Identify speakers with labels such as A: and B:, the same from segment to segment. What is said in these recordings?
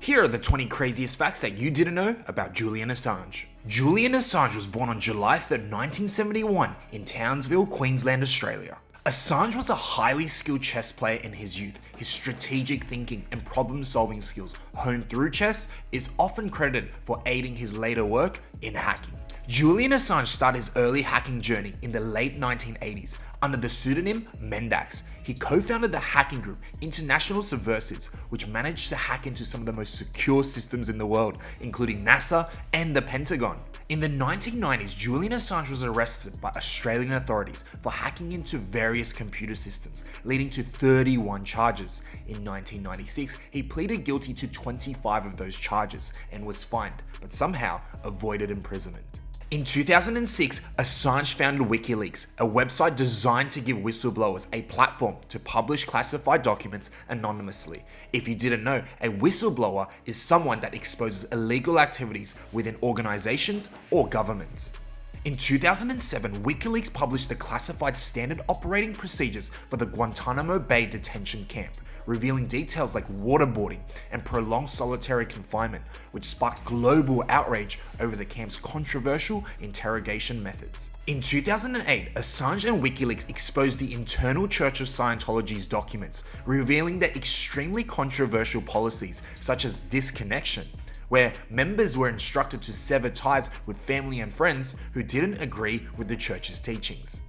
A: Here are the 20 craziest facts that you didn't know about Julian Assange. Julian Assange was born on July 3, 1971 in Townsville, Queensland, Australia. Assange was a highly skilled chess player in his youth. His strategic thinking and problem-solving skills honed through chess is often credited for aiding his later work in hacking. Julian Assange started his early hacking journey in the late 1980s under the pseudonym Mendax. He co-founded the hacking group International Subversives, which managed to hack into some of the most secure systems in the world, including NASA and the Pentagon. In the 1990s, Julian Assange was arrested by Australian authorities for hacking into various computer systems, leading to 31 charges. In 1996, he pleaded guilty to 25 of those charges and was fined, but somehow avoided imprisonment. In 2006, Assange founded WikiLeaks, a website designed to give whistleblowers a platform to publish classified documents anonymously. If you didn't know, a whistleblower is someone that exposes illegal activities within organizations or governments. In 2007, WikiLeaks published the classified standard operating procedures for the Guantanamo Bay detention camp, revealing details like waterboarding and prolonged solitary confinement, which sparked global outrage over the camp's controversial interrogation methods. In 2008, Assange and WikiLeaks exposed the internal Church of Scientology's documents, revealing their extremely controversial policies such as disconnection, where members were instructed to sever ties with family and friends who didn't agree with the church's teachings.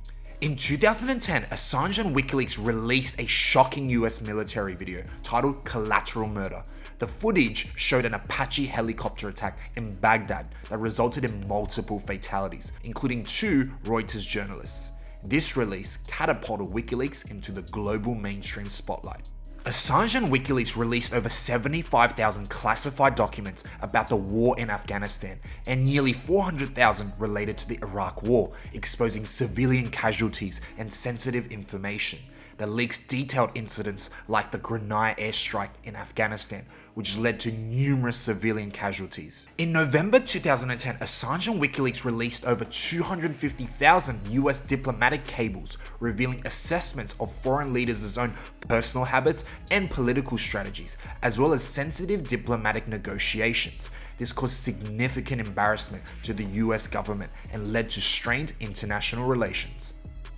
A: In 2010, Assange and WikiLeaks released a shocking US military video titled Collateral Murder. The footage showed an Apache helicopter attack in Baghdad that resulted in multiple fatalities, including 2 Reuters journalists. This release catapulted WikiLeaks into the global mainstream spotlight. Assange and WikiLeaks released over 75,000 classified documents about the war in Afghanistan and nearly 400,000 related to the Iraq War, exposing civilian casualties and sensitive information. The leaks detailed incidents like the Grenada airstrike in Afghanistan, which led to numerous civilian casualties. In November 2010, Assange and WikiLeaks released over 250,000 US diplomatic cables, revealing assessments of foreign leaders' own personal habits and political strategies, as well as sensitive diplomatic negotiations. This caused significant embarrassment to the US government and led to strained international relations.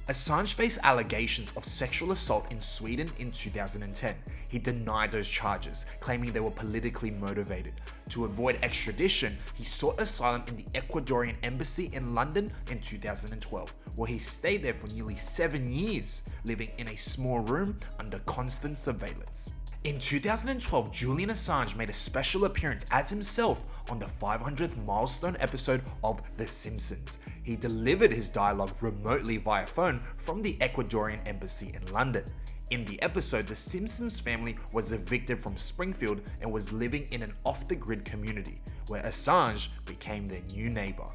A: Assange faced allegations of sexual assault in Sweden in 2010. He denied those charges, claiming they were politically motivated. To avoid extradition, he sought asylum in the Ecuadorian embassy in London in 2012, where he stayed there for nearly 7 years, living in a small room under constant surveillance. In 2012, Julian Assange made a special appearance as himself on the 500th milestone episode of The Simpsons. He delivered his dialogue remotely via phone from the Ecuadorian embassy in London. In the episode, the Simpsons family was evicted from Springfield and was living in an off-the-grid community, where Assange became their new neighbor.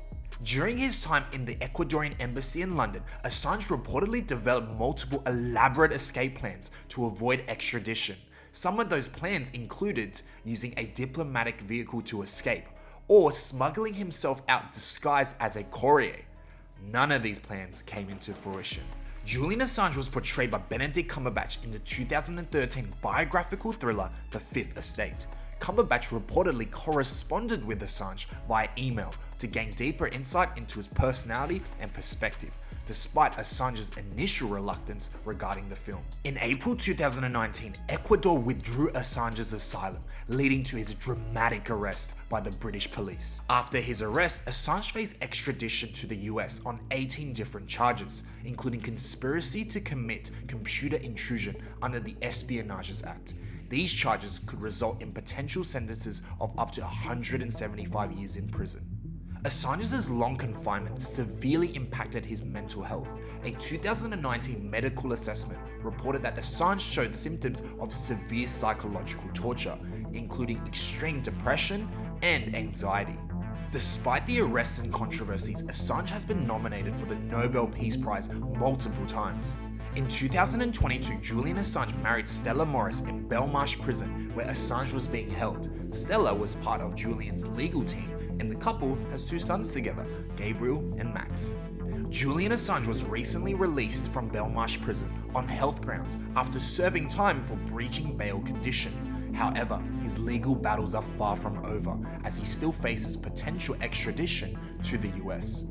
A: During his time in the Ecuadorian embassy in London, Assange reportedly developed multiple elaborate escape plans to avoid extradition. Some of those plans included using a diplomatic vehicle to escape, or smuggling himself out disguised as a courier. None of these plans came into fruition. Julian Assange was portrayed by Benedict Cumberbatch in the 2013 biographical thriller The Fifth Estate. Cumberbatch reportedly corresponded with Assange via email to gain deeper insight into his personality and perspective, despite Assange's initial reluctance regarding the film. In April 2019, Ecuador withdrew Assange's asylum, leading to his dramatic arrest by the British police. After his arrest, Assange faced extradition to the US on 18 different charges, including conspiracy to commit computer intrusion under the Espionage Act. These charges could result in potential sentences of up to 175 years in prison. Assange's long confinement severely impacted his mental health. A 2019 medical assessment reported that Assange showed symptoms of severe psychological torture, including extreme depression and anxiety. Despite the arrests and controversies, Assange has been nominated for the Nobel Peace Prize multiple times. In 2022, Julian Assange married Stella Morris in Belmarsh Prison, where Assange was being held. Stella was part of Julian's legal team, and the couple has 2 sons together, Gabriel and Max. Julian Assange was recently released from Belmarsh prison on health grounds after serving time for breaching bail conditions. However, his legal battles are far from over as he still faces potential extradition to the US.